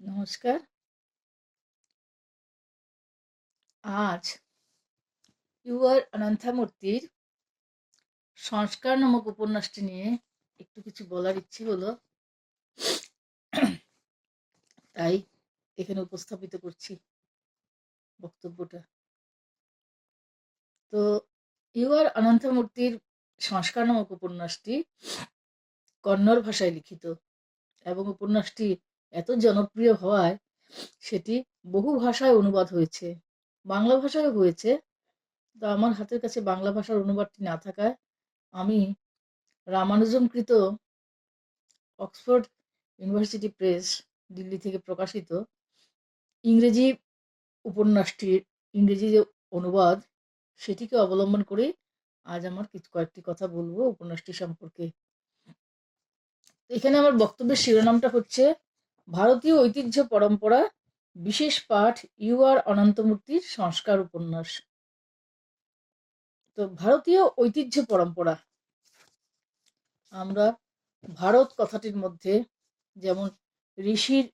নমস্কার। আজ ইউ আর অনন্থামূর্তির সংস্কার নামক উপন্যাসটি নিয়ে একটু কিছু বলার ইচ্ছে হলো, তাই এখানে উপস্থাপিত করছি বক্তব্যটা। তো ইউ আর অনন্থামূর্তির সংস্কার নামক উপন্যাসটি কন্নড় ভাষায় লিখিত এবং উপন্যাসটি এত জনপ্রিয় হওয়ায় সেটি বহু ভাষায় অনুবাদ হয়েছে, বাংলা ভাষায় হয়েছে। তো আমার হাতের কাছে বাংলা ভাষার অনুবাদটি না থাকায় আমি রামানুজমকৃত অক্সফোর্ড ইউনিভার্সিটি প্রেস, দিল্লি থেকে প্রকাশিত ইংরেজি উপন্যাসটির ইংরেজি যে অনুবাদ সেটিকে অবলম্বন করে আজ আমার কয়েকটি কথা বলবো উপন্যাসটি সম্পর্কে। এখানে আমার বক্তব্যের শিরোনামটা হচ্ছে ভারতীয় ঐতিহ্য পরম্পরা, বিশেষ পাঠ ইউ আর অনন্তমূর্তির সংস্কার উপন্যাস। তো ভারতীয় ঐতিহ্য পরম্পরা, আমরা ভারত কথাটির মধ্যে যেমন ঋষির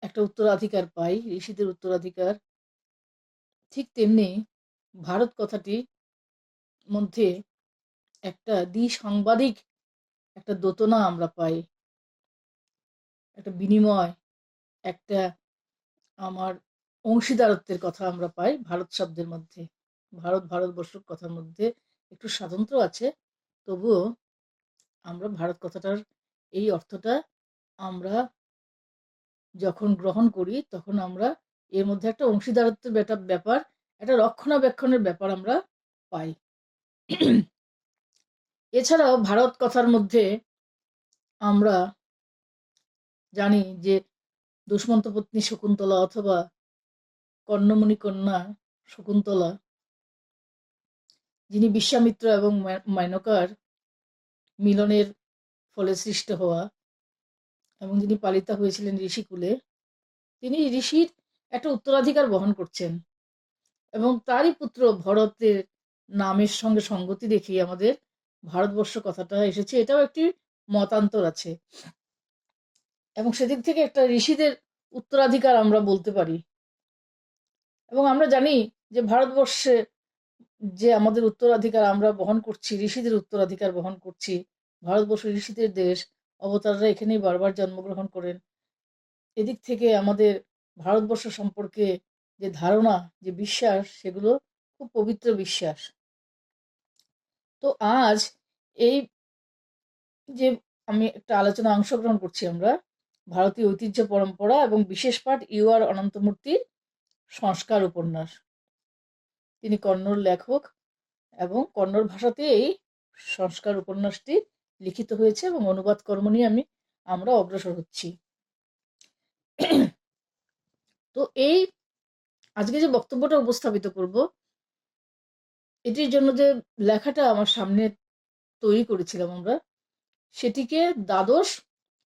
একটা উত্তরাধিকার পাই, ঋষিদের উত্তরাধিকার, ঠিক তেমনি ভারত কথাটি মধ্যে একটা দ্বিসাংবাদিক একটা দোতনা আমরা পাই, একটা বিনিময়, একটা আমার অংশীদারত্বের কথা আমরা পাই ভারত শব্দের মধ্যে। ভারতবর্ষ কথার মধ্যে একটু স্বাতন্ত্র্য আছে, তবুও আমরা ভারত কথাটার এই অর্থটা আমরা যখন গ্রহণ করি তখন আমরা এর মধ্যে একটা অংশীদারত্বের ব্যাপার, একটা রক্ষণাবেক্ষণের ব্যাপার আমরা পাই। এছাড়াও ভারত কথার মধ্যে আমরা জানি যে দুষ্মন্ত পত্নী শকুন্তলা অথবা কর্ণমণি কন্যা শকুন্তলা, যিনি বিশ্বামিত্র এবং মেনকার মিলনের ফলে সৃষ্ট হওয়া এবং যিনি পালিতা হয়েছিলেন ঋষিকুলে, তিনি ঋষির একটা উত্তরাধিকার বহন করছেন এবং তারই পুত্র ভরতের নামের সঙ্গে সঙ্গতি দেখিয়ে আমাদের ভারতবর্ষ কথাটা এসেছে। এটাও একটি মতান্তর আছে এবং সেদিক থেকে একটা ঋষিদের উত্তরাধিকার আমরা বলতে পারি। এবং আমরা জানি যে ভারতবর্ষে যে আমাদের উত্তরাধিকার আমরা বহন করছি, ঋষিদের উত্তরাধিকার বহন করছি। ভারতবর্ষ ঋষিদের দেশ, অবতাররা এখানেই বারবার জন্মগ্রহণ করেন। এদিক থেকে আমাদের ভারতবর্ষ সম্পর্কে যে ধারণা, যে বিশ্বাস, সেগুলো খুব পবিত্র বিশ্বাস। তো আজ এই যে আমি একটা আলোচনা অংশগ্রহণ করছি, আমরা ভারতীয় ঐতিহ্য পরম্পরা এবং বিশেষ পাঠ ইউ আর অনন্তমূর্তির সংস্কার উপন্যাস। তিনি কন্নড় লেখক এবং কন্নড় ভাষাতে এই সংস্কার উপন্যাসটি লিখিত হয়েছে এবং অনুবাদ কর্ম নিয়ে আমরা অগ্রসর হচ্ছি। তো এই আজকে যে বক্তব্যটা উপস্থাপিত করব, এটির জন্য যে লেখাটা আমার সামনে তৈরি করেছিলাম আমরা, সেটিকে দ্বাদশ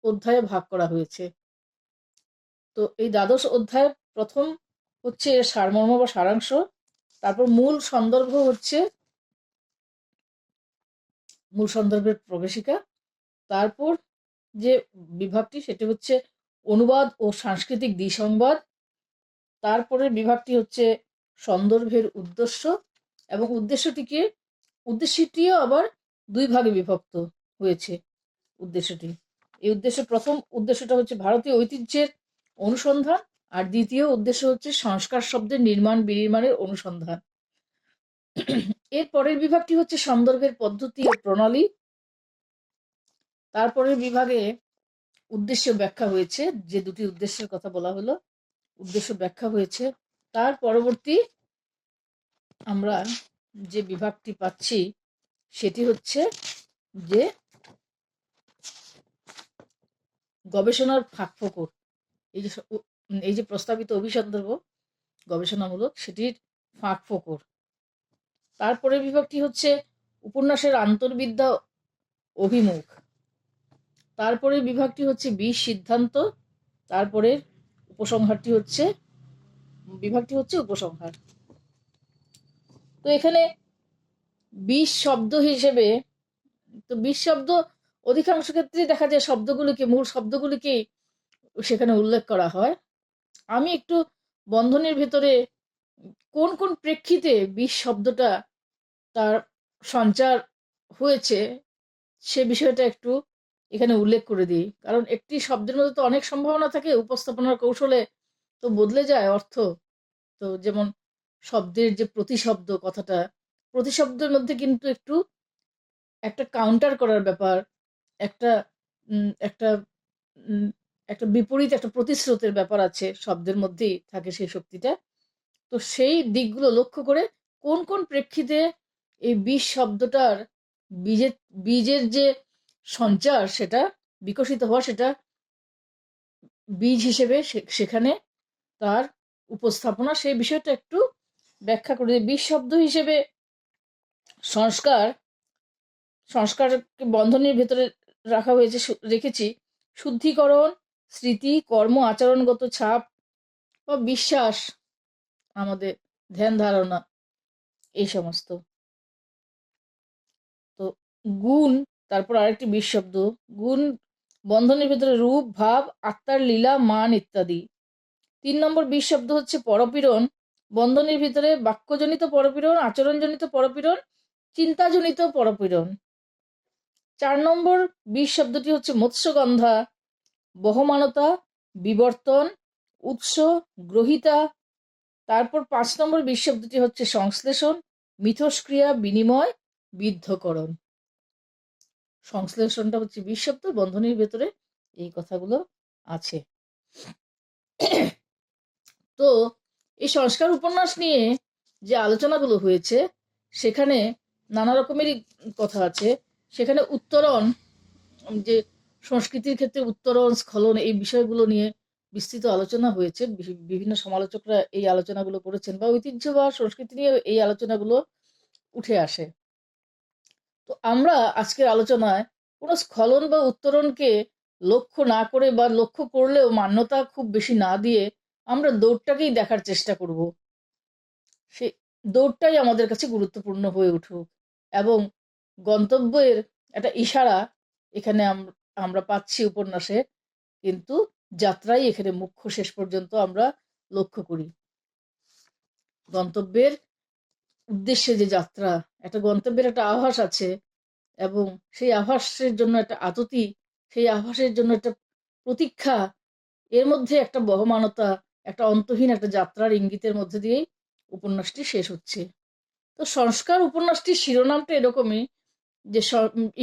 অধ্যায়ে ভাগ করা হয়েছে। তো এই দ্বাদশ অধ্যায় প্রথম হচ্ছে সারমর্ম বা সারাংশ, তারপর মূল সন্দর্ভের প্রবেশিকা, তারপর যে বিভাগটি সেটি হচ্ছে অনুবাদ ও সাংস্কৃতিক দ্বিসংবাদ, তারপরে বিভাগটি হচ্ছে সন্দর্ভের উদ্দেশ্য এবং উদ্দেশ্যটিও আবার দুই ভাগে বিভক্ত হয়েছে। এই প্রথম উদ্দেশ্যটা হচ্ছে ভারতীয় ঐতিহ্যের অনুসন্ধান, আর দ্বিতীয় উদ্দেশ্য হচ্ছে সংস্কার শব্দের নির্মাণ বিনির্মাণের অনুসন্ধান। এর পরের বিভাগটি হচ্ছে সন্দর্ভের পদ্ধতি ও প্রণালী, তারপরের বিভাগে উদ্দেশ্য ব্যাখ্যা হয়েছে, যে দুটি উদ্দেশ্যের কথা বলা হলো, উদ্দেশ্য ব্যাখ্যা হয়েছে। তার পরবর্তী আমরা যে বিভাগটি পাচ্ছি সেটি হচ্ছে যে গবেষণার ফাঁকফোকর। এই যে প্রস্তাবিত অভিসন্দর্ভ গবেষণামূলক, সেটির ফাঁকফোকর। তারপরে বিভাগটি হচ্ছে উপন্যাসের আন্তর্বিদ্যা অভিমুখ। তারপরে বিভাগটি হচ্ছে বিশ সিদ্ধান্ত। তারপরে বিভাগটি হচ্ছে উপসংহার। তো এখানে 20 শব্দ হিসেবে, তো 20 শব্দ অধিকাংশ ক্ষেত্রে দেখা যায় মূল শব্দগুলিকেই সেখানে উল্লেখ করা হয়। আমি একটু বন্ধনের ভেতরে কোন কোন প্রেক্ষিতে বিষ শব্দটা তার সঞ্চার হয়েছে সে বিষয়টা একটু এখানে উল্লেখ করে দিই। কারণ একটি শব্দের মধ্যে তো অনেক সম্ভাবনা থাকে, উপস্থাপনার কৌশলে তো বদলে যায় অর্থ। তো যেমন শব্দের যে প্রতিশব্দ কথাটা, প্রতিশব্দের মধ্যে কিন্তু একটু একটা কাউন্টার করার ব্যাপার, একটা একটা উম একটা বিপরীত একটা প্রতিস্রোতের ব্যাপার আছে শব্দের মধ্যেই থাকে সেই শক্তিটা। তো সেই দিকগুলো লক্ষ্য করে কোন কোন প্রেক্ষিতে এই বীজ শব্দটার বীজের বীজের যে সঞ্চার সেটা বিকশিত হওয়া, সেটা বীজ হিসেবে সেখানে তার উপস্থাপনা, সেই বিষয়টা একটু ব্যাখ্যা করে দিই। বীজ শব্দ হিসেবে সংস্কার সংস্কারকে বন্ধনীর ভেতরে রাখা হয়েছে, রেখেছি শুদ্ধিকরণ, স্মৃতি, কর্ম, আচরণগত ছাপ বা বিশ্বাস, আমাদের ধ্যান ধারণা, এই সমস্ত। তো গুণ, তারপর আরেকটি বীজ শব্দ গুণ বন্ধনের ভেতরে রূপ, ভাব, আত্মার লীলা, মান ইত্যাদি। ৩ নম্বর বীজ শব্দ হচ্ছে পরপীড়ন, বন্ধনীর ভিতরে বাক্যজনিত পরপীড়ন, আচরণজনিত পরপীড়ন, চিন্তাজনিত পরপীড়ন। ৪ নম্বর বীজ শব্দটি হচ্ছে মৎস্যগন্ধা, বহমানতা, বিবর্তন, উৎস, গ্রহিতা। তারপর ৫ নম্বর বীজ শব্দটি হচ্ছে সংশ্লেষণ, মিথস্ক্রিয়া, বিনিময়, বিদ্ধকরণ। সংশ্লেষণটা হচ্ছে বীজ শব্দ, বন্ধনীর ভেতরে এই কথাগুলো আছে। তো এই সংস্কার উপন্যাস নিয়ে যে আলোচনাগুলো হয়েছে সেখানে নানা রকমেরই কথা আছে। সেখানে উত্তরণ, যে সংস্কৃতির ক্ষেত্রে উত্তরণ স্খলন এই বিষয়গুলো নিয়ে বিস্তৃত আলোচনা হয়েছে। বিভিন্ন সমালোচকরা এই আলোচনাগুলো করেছেন, বা ঐতিহ্য বা সংস্কৃতি নিয়ে এই আলোচনাগুলো উঠে আসে। তো আমরা আজকের আলোচনায় কোনো স্খলন বা উত্তরণকে লক্ষ্য না করে, বা লক্ষ্য করলেও মান্যতা খুব বেশি না দিয়ে আমরা দৌড়টাকেই দেখার চেষ্টা করব। সে দৌড়টাই আমাদের কাছে গুরুত্বপূর্ণ হয়ে উঠুক, এবং গন্তব্যের একটা ইশারা এখানে আমরা পাচ্ছি উপন্যাসে, কিন্তু যাত্রাই এখানে মুখ্য। শেষ পর্যন্ত আমরা লক্ষ্য করি গন্তব্যের উদ্দেশ্যে যে যাত্রা, একটা গন্তব্যের একটা আভাস আছে, এবং সেই আভাসের জন্য একটা আততি, সেই আভাসের জন্য একটা প্রতীক্ষা, এর মধ্যে একটা বহমানতা, একটা অন্তহীন একটা যাত্রার ইঙ্গিতের মধ্যে দিয়েই উপন্যাসটি শেষ হচ্ছে। তো সংস্কার উপন্যাসটির শিরোনামটা এরকমই, যে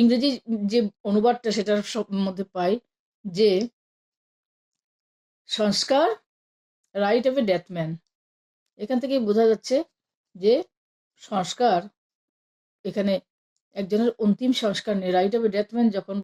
ইংরেজি যে অনুবাদটা সেটার মধ্যে পাই যে সংস্কার, রাইট অফ এ ডেথম্যান। এখান থেকেই বোঝা যাচ্ছে যে সংস্কার এখানে একজনের অন্তিম সংস্কার নেই। রাইট অফ এ ডেথম্যান যখন